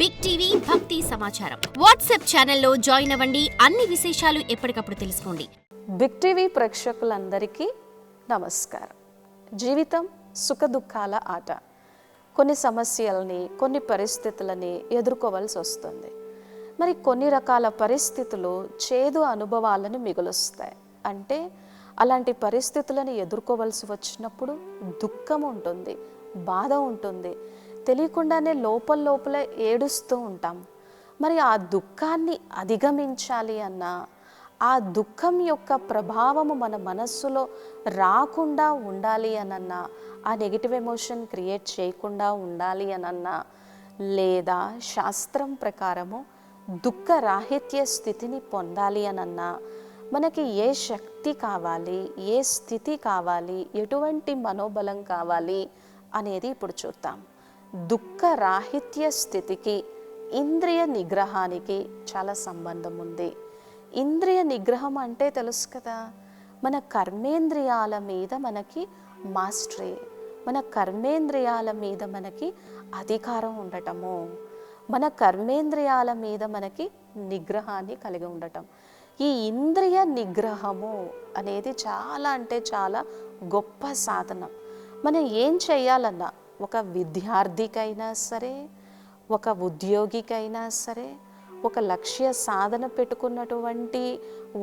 Big TV భక్తి సమాచారం WhatsApp ఛానల్లో జాయిన్ అవ్వండి. అన్ని విశేషాలు ఎప్పటికప్పుడు తెలుసుకోండి. బిగ్ టీవీ ప్రేక్షకులందరికీ నమస్కారం. జీవితం సుఖ దుఃఖాల ఆట. కొన్ని సమస్యల్ని, కొన్ని పరిస్థితులని ఎదుర్కోవాల్సి వస్తుంది. మరి కొన్ని రకాల పరిస్థితులు చేదు అనుభవాలను మిగులుస్తాయి. అంటే అలాంటి పరిస్థితులను ఎదుర్కోవాల్సి వచ్చినప్పుడు దుఃఖం ఉంటుంది, బాధ ఉంటుంది, తెలియకుండానే లోపల ఏడుస్తూ ఉంటాం. మరి ఆ దుఃఖాన్ని అధిగమించాలి అన్నా, ఆ దుఃఖం యొక్క ప్రభావము మన మనస్సులో రాకుండా ఉండాలి అనన్నా, ఆ నెగిటివ్ ఎమోషన్ క్రియేట్ చేయకుండా ఉండాలి అనన్నా, లేదా శాస్త్రం ప్రకారము దుఃఖ రాహిత్య స్థితిని పొందాలి అనన్నా, మనకి ఏ శక్తి కావాలి, ఏ స్థితి కావాలి, ఎటువంటి మనోబలం కావాలి అనేది ఇప్పుడు చూద్దాం. దుఃఖ రాహిత్య స్థితికి ఇంద్రియ నిగ్రహానికి చాలా సంబంధం ఉంది. ఇంద్రియ నిగ్రహం అంటే తెలుసు కదా, మన కర్మేంద్రియాల మీద మనకి మాస్టరీ, మన కర్మేంద్రియాల మీద మనకి అధికారం ఉండటము, మన కర్మేంద్రియాల మీద మనకి నిగ్రహాన్ని కలిగి ఉండటం. ఈ ఇంద్రియ నిగ్రహము అనేది చాలా అంటే చాలా గొప్ప సాధనం. మనం ఏం చేయాలన్నా, ఒక విద్యార్థికైనా సరే, ఒక ఉద్యోగికైనా సరే, ఒక లక్ష్య సాధన పెట్టుకున్నటువంటి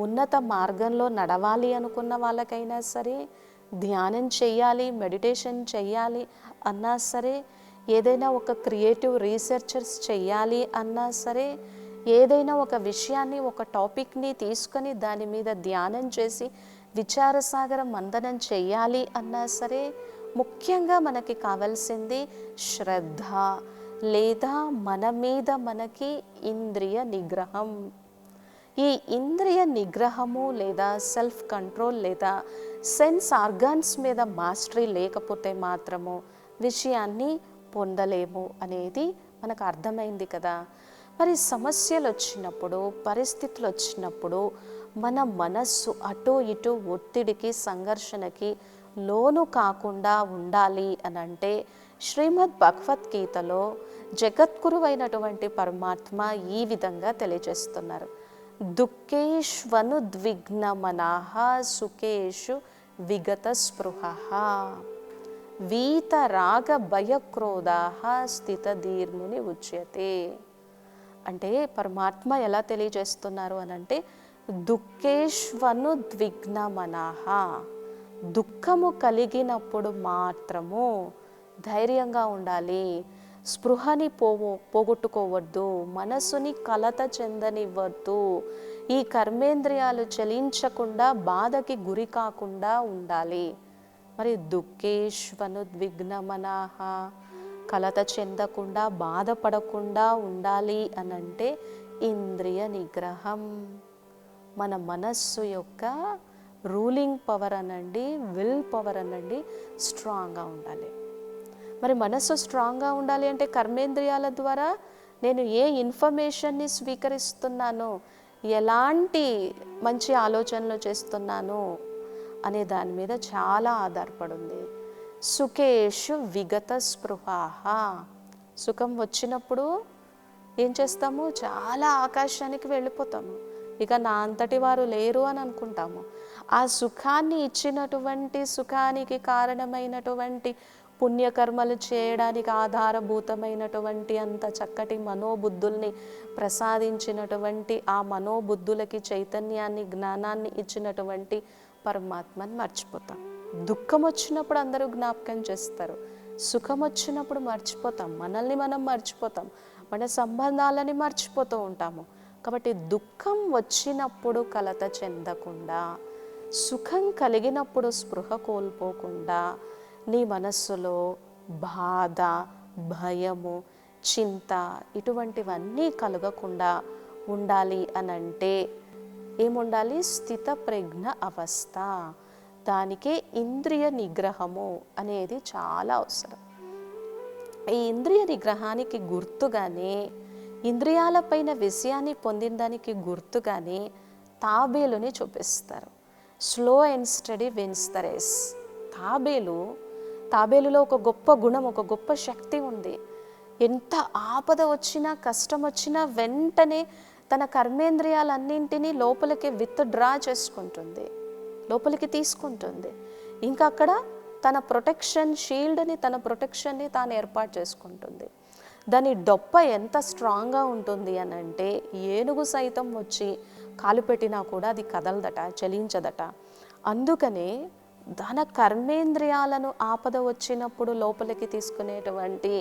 ఉన్నత మార్గంలో నడవాలి అనుకున్న వాళ్ళకైనా సరే, ధ్యానం చేయాలి, మెడిటేషన్ చేయాలి అన్నా సరే, ఏదైనా ఒక క్రియేటివ్ రీసెర్చర్స్ చేయాలి అన్నా సరే, ఏదైనా ఒక విషయాన్ని, ఒక టాపిక్ని తీసుకొని దాని మీద ధ్యానం చేసి విచారసాగర మంథనం చేయాలి అన్నా సరే, ముఖ్యంగా మనకి కావాల్సింది శ్రద్ధ, లేదా మన మీద మనకి ఇంద్రియ నిగ్రహం. ఈ ఇంద్రియ నిగ్రహము లేదా సెల్ఫ్ కంట్రోల్ లేదా సెన్స్ ఆర్గాన్స్ మీద మాస్టరీ లేకపోతే మాత్రము విషయాన్ని పొందలేము అనేది మనకు అర్థమైంది కదా. మరి సమస్యలు వచ్చినప్పుడు, పరిస్థితులు వచ్చినప్పుడు మన మనస్సు అటు ఇటు ఒత్తిడికి, సంఘర్షణకి లోను కాకుండా ఉండాలి అని అంటే శ్రీమద్ భగవద్గీతలో జగద్గురువైనటువంటి పరమాత్మ ఈ విధంగా తెలియజేస్తున్నారు. దుఃఖేష్వను ద్విగ్నమనాః సుఖేషు విగత స్పృహః వీతరాగ భయక్రోధాః స్థితధీర్ముని ఉచ్యతే. అంటే పరమాత్మ ఎలా తెలియజేస్తున్నారు అని అంటే, దుఃఖేష్వను ద్విగ్నమనాః, దుఃఖము కలిగినప్పుడు మాత్రము ధైర్యంగా ఉండాలి, స్పృహని పోగొట్టుకోవద్దు, మనసుని కలత చెందనివ్వద్దు, ఈ కర్మేంద్రియాలు చలించకుండా బాధకి గురి కాకుండా ఉండాలి. మరి దుఃఖేష్వను ద్విగ్నమనాః, కలత చెందకుండా బాధపడకుండా ఉండాలి అని అంటే ఇంద్రియ నిగ్రహం. మన మనస్సు యొక్క రూలింగ్ పవర్ అనండి, విల్ పవర్ అనండి, స్ట్రాంగ్గా ఉండాలి. మరి మనస్సు స్ట్రాంగ్గా ఉండాలి అంటే కర్మేంద్రియాల ద్వారా నేను ఏ ఇన్ఫర్మేషన్ని స్వీకరిస్తున్నాను, ఎలాంటి మంచి ఆలోచనలు చేస్తున్నాను అనే దాని మీద చాలా ఆధారపడింది. సుఖేషు విగత స్పృహాః, సుఖం వచ్చినప్పుడు ఏం చేస్తాము, చాలా ఆకాశానికి వెళ్ళిపోతాము, ఇక నా అంతటి వారు లేరు అని అనుకుంటాము. ఆ సుఖాన్ని ఇచ్చినటువంటి, సుఖానికి కారణమైనటువంటి, పుణ్యకర్మలు చేయడానికి ఆధారభూతమైనటువంటి అంత చక్కటి మనోబుద్ధుల్ని ప్రసాదించినటువంటి, ఆ మనోబుద్ధులకి చైతన్యాన్ని, జ్ఞానాన్ని ఇచ్చినటువంటి పరమాత్మని మర్చిపోతాం. దుఃఖం వచ్చినప్పుడు అందరూ జ్ఞాపకం చేస్తారు, సుఖం వచ్చినప్పుడు మర్చిపోతాం, మనల్ని మనం మర్చిపోతాం, మన సంబంధాలని మర్చిపోతూ ఉంటాము. కాబట్టి దుఃఖం వచ్చినప్పుడు కలత చెందకుండా, సుఖం కలిగినప్పుడు స్పృహ కోల్పోకుండా, నీ మనస్సులో బాధ, భయము, చింత ఇటువంటివన్నీ కలగకుండా ఉండాలి అనంటే ఏముండాలి, స్థిత ప్రజ్ఞ అవస్థ. దానికే ఇంద్రియ నిగ్రహము అనేది చాలా అవసరం. ఈ ఇంద్రియ నిగ్రహానికి గుర్తుగానే, ఇంద్రియాలపైన విషయాన్ని పొందిన దానికి గుర్తుగానే తాబేలుని చూపిస్తారు. Slow and steady wins the race. తాబేలులో ఒక గొప్ప గుణం, ఒక గొప్ప శక్తి ఉంది. ఎంత ఆపద వచ్చినా, కష్టం వచ్చినా వెంటనే తన కర్మేంద్రియాలన్నింటినీ లోపలికి విత్డ్రా చేసుకుంటుంది, లోపలికి తీసుకుంటుంది. ఇంకా అక్కడ తన షీల్డ్ని, తన ప్రొటెక్షన్ని తాను ఏర్పాటు చేసుకుంటుంది. దాని డొప్ప ఎంత స్ట్రాంగ్గా ఉంటుంది అని అంటే ఏనుగు సైతం వచ్చి కాలు పెట్టినా కూడా అది కదలదట, చలించదట. అందుకనే తన కర్మేంద్రియాలను ఆపద వచ్చినప్పుడు లోపలికి తీసుకునేటువంటి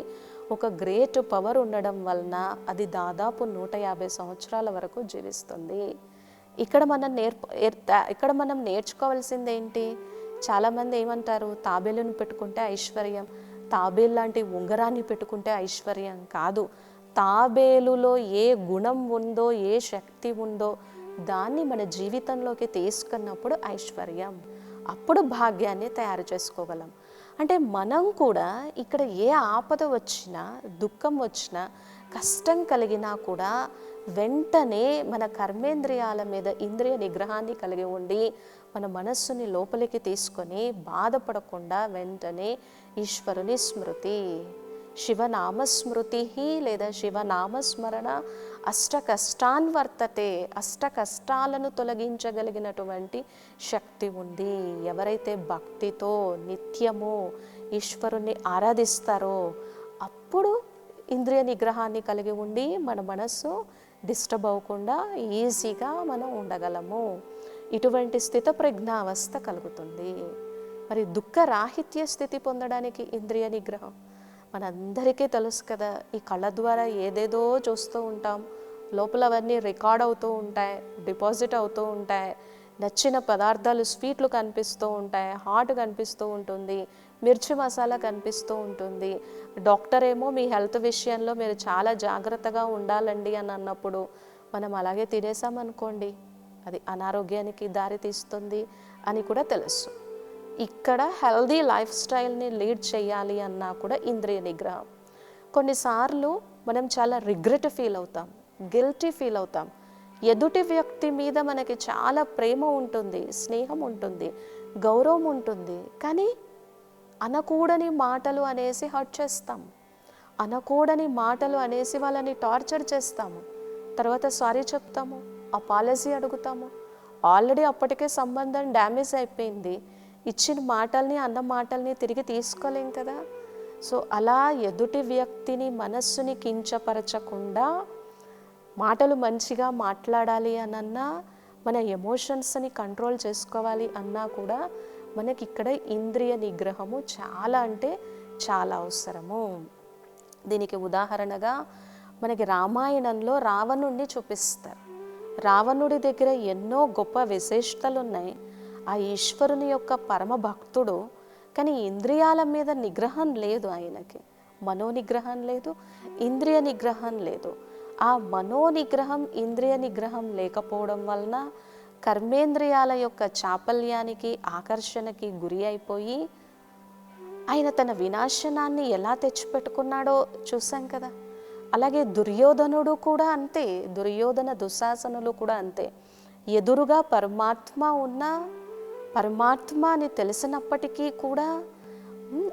ఒక గ్రేట్ పవర్ ఉండడం వలన అది దాదాపు 150 సంవత్సరాల వరకు జీవిస్తుంది. ఇక్కడ మనం నేర్చుకోవాల్సింది ఏంటి? చాలామంది ఏమంటారు, తాబేలును పెట్టుకుంటే ఐశ్వర్యం, తాబేలు లాంటి ఉంగరాన్ని పెట్టుకుంటే ఐశ్వర్యం కాదు. తాబేలులో ఏ గుణం ఉందో, ఏ శక్తి ఉందో దాన్ని మన జీవితంలోకి తీసుకున్నప్పుడు ఐశ్వర్యం, అప్పుడు భాగ్యాన్ని తయారు చేసుకోగలం. అంటే మనం కూడా ఇక్కడ ఏ ఆపద వచ్చినా, దుఃఖం వచ్చినా, కష్టం కలిగినా కూడా వెంటనే మన కర్మేంద్రియాల మీద ఇంద్రియ నిగ్రహాన్ని కలిగి ఉండి మన మనస్సుని లోపలికి తీసుకొని బాధపడకుండా వెంటనే ఈశ్వరుని స్మృతి, శివనామస్మృతి లేదా శివనామస్మరణ అష్ట కష్టాన్ వర్తతే, అష్ట కష్టాలను తొలగించగలిగినటువంటి శక్తి ఉంది. ఎవరైతే భక్తితో నిత్యము ఈశ్వరుణ్ణి ఆరాధిస్తారో అప్పుడు ఇంద్రియ నిగ్రహాన్ని కలిగి ఉండి మన మనస్సు డిస్టర్బ్ అవ్వకుండా ఈజీగా మనం ఉండగలము. ఇటువంటి స్థిత ప్రజ్ఞావస్థ కలుగుతుంది. మరి దుఃఖరాహిత్య స్థితి పొందడానికి ఇంద్రియ నిగ్రహం మనందరికీ తెలుసు కదా. ఈ కళ్ళ ద్వారా ఏదేదో చూస్తూ ఉంటాం, లోపల అవన్నీ రికార్డ్ అవుతూ ఉంటాయి, డిపాజిట్ అవుతూ ఉంటాయి. నచ్చిన పదార్థాలు, స్వీట్లు కనిపిస్తూ ఉంటాయి, హాట్ కనిపిస్తూ ఉంటుంది, మిర్చి మసాలా కనిపిస్తూ ఉంటుంది. డాక్టర్ ఏమో మీ హెల్త్ విషయంలో మీరు చాలా జాగ్రత్తగా ఉండాలండి అని అన్నప్పుడు మనం అలాగే తినేసామనుకోండి, అది అనారోగ్యానికి దారి తీస్తుంది అని కూడా తెలుసు. ఇక్కడ హెల్దీ లైఫ్ స్టైల్ని లీడ్ చేయాలి అన్నా కూడా ఇంద్రియ నిగ్రహం. కొన్నిసార్లు మనం చాలా రిగ్రెట్ ఫీల్ అవుతాం, గిల్టీ ఫీల్ అవుతాం. ఎదుటి వ్యక్తి మీద మనకి చాలా ప్రేమ ఉంటుంది, స్నేహం ఉంటుంది, గౌరవం ఉంటుంది, కానీ అనకూడని మాటలు అనేసి హర్ట్ చేస్తాం, అనకూడని మాటలు అనేసి వాళ్ళని టార్చర్ చేస్తాము. తర్వాత సారీ చెప్తాము, అపాలజీ అడుగుతాము. ఆల్రెడీ అప్పటికే సంబంధం డ్యామేజ్ అయిపోయింది, ఇచ్చిన మాటల్ని, అన్న మాటల్ని తిరిగి తీసుకోలేం కదా. సో అలా ఎదుటి వ్యక్తిని, మనస్సుని కించపరచకుండా మాటలు మంచిగా మాట్లాడాలి అనన్నా, మన ఎమోషన్స్ని కంట్రోల్ చేసుకోవాలి అన్నా కూడా మనకి ఇక్కడ ఇంద్రియ నిగ్రహము చాలా అంటే చాలా అవసరము. దీనికి ఉదాహరణగా మనకి రామాయణంలో రావణుడిని చూపిస్తారు. రావణుడి దగ్గర ఎన్నో గొప్ప విశేషతలు ఉన్నాయి. ఆ ఈశ్వరుని యొక్క పరమ భక్తుడు, కానీ ఇంద్రియాల మీద నిగ్రహం లేదు ఆయనకి. మనోనిగ్రహం లేదు, ఇంద్రియ నిగ్రహం లేదు. ఆ మనోనిగ్రహం, ఇంద్రియ నిగ్రహం లేకపోవడం వలన కర్మేంద్రియాల యొక్క చాపల్యానికి, ఆకర్షణకి గురి అయిపోయి ఆయన తన వినాశనాన్ని ఎలా తెచ్చిపెట్టుకున్నాడో చూసాం కదా. అలాగే దుర్యోధనుడు కూడా అంతే, దుర్యోధన దుశ్శాసనులు కూడా అంతే. ఎదురుగా పరమాత్మ ఉన్న, పరమాత్మ అని తెలిసినప్పటికీ కూడా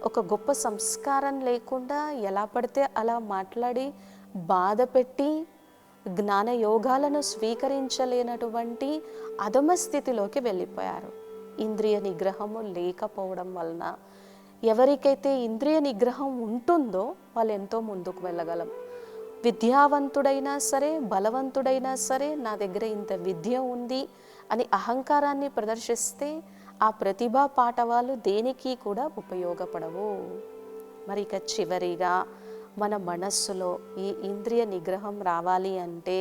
ఒక గొప్ప సంస్కారం లేకుండా ఎలా పడితే అలా మాట్లాడి బాధ పెట్టి జ్ఞాన యోగాలను స్వీకరించలేనటువంటి అధమ స్థితిలోకి వెళ్ళిపోయారు, ఇంద్రియ నిగ్రహము లేకపోవడం వలన. ఎవరికైతే ఇంద్రియ నిగ్రహం ఉంటుందో వాళ్ళు ఎంతో ముందుకు వెళ్ళగలం. విద్యావంతుడైనా సరే, బలవంతుడైనా సరే, నా దగ్గర ఇంత విద్య ఉంది అని అహంకారాన్ని ప్రదర్శిస్తే ఆ ప్రతిభా పాఠవాలు దేనికి కూడా ఉపయోగపడవు. మరి ఇక చివరిగా మన మనస్సులో ఈ ఇంద్రియ నిగ్రహం రావాలి అంటే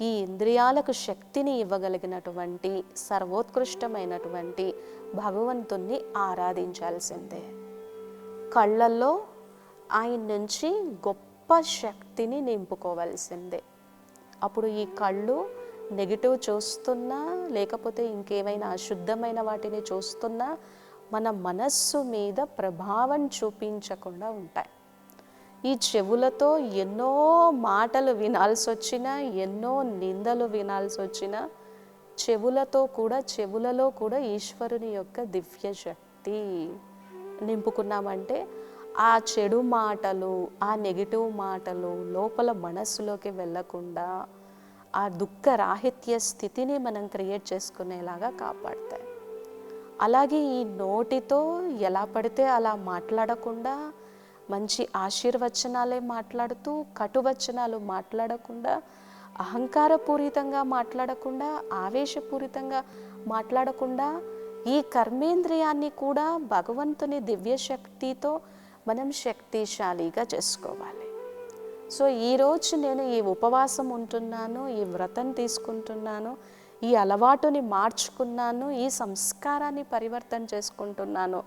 ఈ ఇంద్రియాలకు శక్తిని ఇవ్వగలిగినటువంటి సర్వోత్కృష్టమైనటువంటి భగవంతుణ్ణి ఆరాధించాల్సిందే. కళ్ళల్లో ఆయన నుంచి గొప్ప శక్తిని నింపుకోవాల్సిందే. అప్పుడు ఈ కళ్ళు నెగిటివ్ చూస్తున్నా, లేకపోతే ఇంకేమైనా అశుద్ధమైన వాటిని చూస్తున్నా మన మనస్సు మీద ప్రభావం చూపించకుండా ఉంటాయి. ఈ చెవులతో ఎన్నో మాటలు వినాల్సి వచ్చినా, ఎన్నో నిందలు వినాల్సి వచ్చినా, చెవులలో కూడా ఈశ్వరుని యొక్క దివ్య శక్తి నింపుకున్నామంటే ఆ చెడు మాటలు, ఆ నెగిటివ్ మాటలు లోపల మనస్సులోకి వెళ్ళకుండా ఆ దుఃఖ రాహిత్య స్థితిని మనం క్రియేట్ చేసుకునేలాగా కాపాడతాయి. అలాగే ఈ నోటితో ఎలా పడితే అలా మాట్లాడకుండా మంచి ఆశీర్వచనాలే మాట్లాడుతూ కటువచనాలు మాట్లాడకుండా, అహంకారపూరితంగా మాట్లాడకుండా, ఆవేశపూరితంగా మాట్లాడకుండా ఈ కర్మేంద్రియాన్ని కూడా భగవంతుని దివ్యశక్తితో మనం శక్తిశాలిగా చేసుకోవాలి. సో ఈరోజు నేను ఈ ఉపవాసం ఉంటున్నాను, ఈ వ్రతం తీసుకుంటున్నాను, ఈ అలవాటుని మార్చుకున్నాను, ఈ సంస్కారాన్ని పరివర్తన చేసుకుంటున్నాను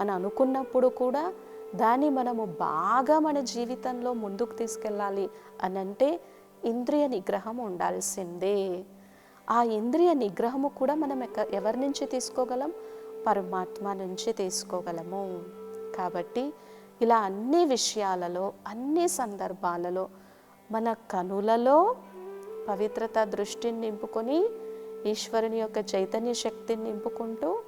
అని అనుకున్నప్పుడు కూడా దాన్ని మనము బాగా మన జీవితంలో ముందుకు తీసుకెళ్ళాలి అని అంటే ఇంద్రియ నిగ్రహం ఉండాల్సిందే. ఆ ఇంద్రియ నిగ్రహము కూడా మనం ఎవరి నుంచి తీసుకోగలం? పరమాత్మ నుంచి తీసుకోగలము. కాబట్టి ఇలా అన్ని విషయాలలో, అన్ని సందర్భాలలో మన కనులలో పవిత్రత దృష్టిని నింపుకొని ఈశ్వరుని యొక్క చైతన్య శక్తిని నింపుకుంటూ,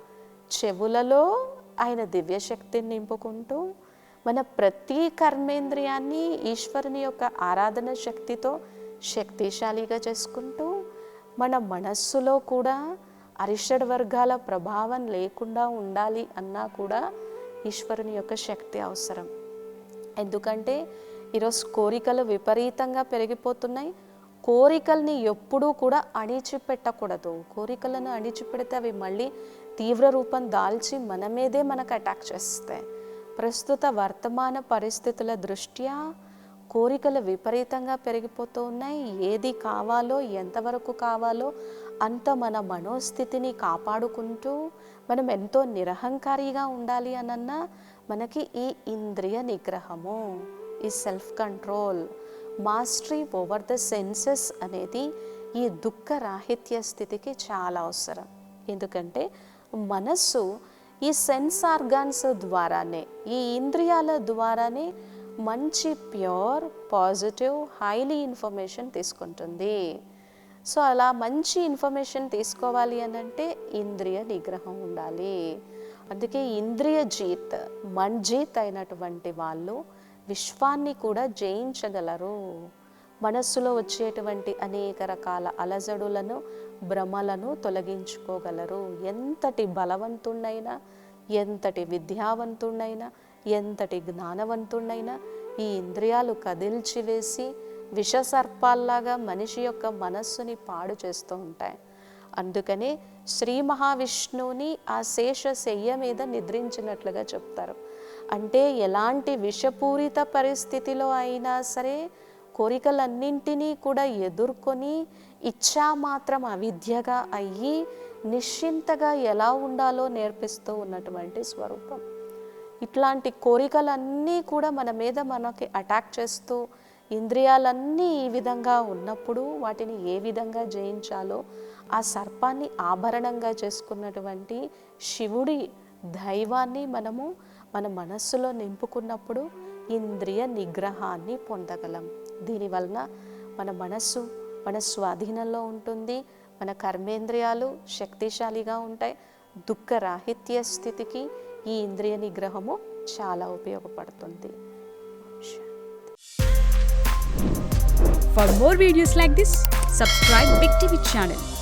చెవులలో ఆయన దివ్యశక్తిని నింపుకుంటూ, మన ప్రతి కర్మేంద్రియాన్ని ఈశ్వరుని యొక్క ఆరాధన శక్తితో శక్తిశాలిగా చేసుకుంటూ, మన మనస్సులో కూడా అరిషడ్ వర్గాల ప్రభావం లేకుండా ఉండాలి అన్నా కూడా ఈశ్వరుని యొక్క శక్తి అవసరం. ఎందుకంటే ఈరోజు కోరికలు విపరీతంగా పెరిగిపోతున్నాయి. కోరికల్ని ఎప్పుడూ కూడా అణిచిపెట్టకూడదు. కోరికలను అణిచిపెడితే అవి మళ్ళీ తీవ్ర రూపం దాల్చి మన మీదే మనకు అటాక్ చేస్తాయి. ప్రస్తుత వర్తమాన పరిస్థితుల దృష్ట్యా కోరికలు విపరీతంగా పెరిగిపోతూ ఉన్నాయి. ఏది కావాలో, ఎంతవరకు కావాలో అంత మన మనోస్థితిని కాపాడుకుంటూ మనం ఎంతో నిరహంకారిగా ఉండాలి అనన్నా మనకి ఈ ఇంద్రియ నిగ్రహము, ఈ self control, mastery over the senses అనేది ఈ దుఃఖ రాహిత్య స్థితికి చాలా అవసరం. ఎందుకంటే మనస్సు ఈ సెన్స్ ఆర్గాన్స్ ద్వారానే, ఈ ఇంద్రియాల ద్వారానే మంచి ప్యూర్, పాజిటివ్, హైలీ ఇన్ఫర్మేషన్ తీసుకుంటుంది. సో అలా మంచి ఇన్ఫర్మేషన్ తీసుకోవాలి అని అంటే ఇంద్రియ నిగ్రహం ఉండాలి. అందుకే ఇంద్రియ జీత్, మన్జీత్ అయినటువంటి వాళ్ళు విశ్వాన్ని కూడా జయించగలరు. మనస్సులో వచ్చేటువంటి అనేక రకాల అలజడులను, భ్రమలను తొలగించుకోగలరు. ఎంతటి బలవంతుణ్ణైనా, ఎంతటి విద్యావంతుణ్ణైనా, ఎంతటి జ్ఞానవంతుణ్ణైనా ఈ ఇంద్రియాలు కదిల్చివేసి విషసర్పాల్లాగా మనిషి యొక్క మనస్సుని పాడు చేస్తూ ఉంటాయి. అందుకనే శ్రీ మహావిష్ణువుని ఆ శేష శయ్య మీద నిద్రించినట్లుగా చెప్తారు. అంటే ఎలాంటి విషపూరిత పరిస్థితిలో అయినా సరే కోరికలన్నింటినీ కూడా ఎదుర్కొని ఇచ్చా మాత్రం అవిద్యగా అయ్యి నిశ్చింతగా ఎలా ఉండాలో నేర్పిస్తూ ఉన్నటువంటి స్వరూపం. ఇట్లాంటి కోరికలన్నీ కూడా మన మీద మనకి అటాక్ చేస్తూ ఇంద్రియాలన్నీ ఈ విధంగా ఉన్నప్పుడు వాటిని ఏ విధంగా జయించాలో ఆ సర్పాన్ని ఆభరణంగా చేసుకున్నటువంటి శివుడి దైవాన్ని మనము మన మనస్సులో నింపుకున్నప్పుడు ఇంద్రియ నిగ్రహాన్ని పొందగలం. దీనివలన మన మనస్సు మన స్వాధీనంలో ఉంటుంది, మన కర్మేంద్రియాలు శక్తిశాలిగా ఉంటాయి. దుఃఖ రాహిత్య స్థితికి ఈ ఇంద్రియ నిగ్రహము చాలా ఉపయోగపడుతుంది. For more videos like this, subscribe Big TV channel.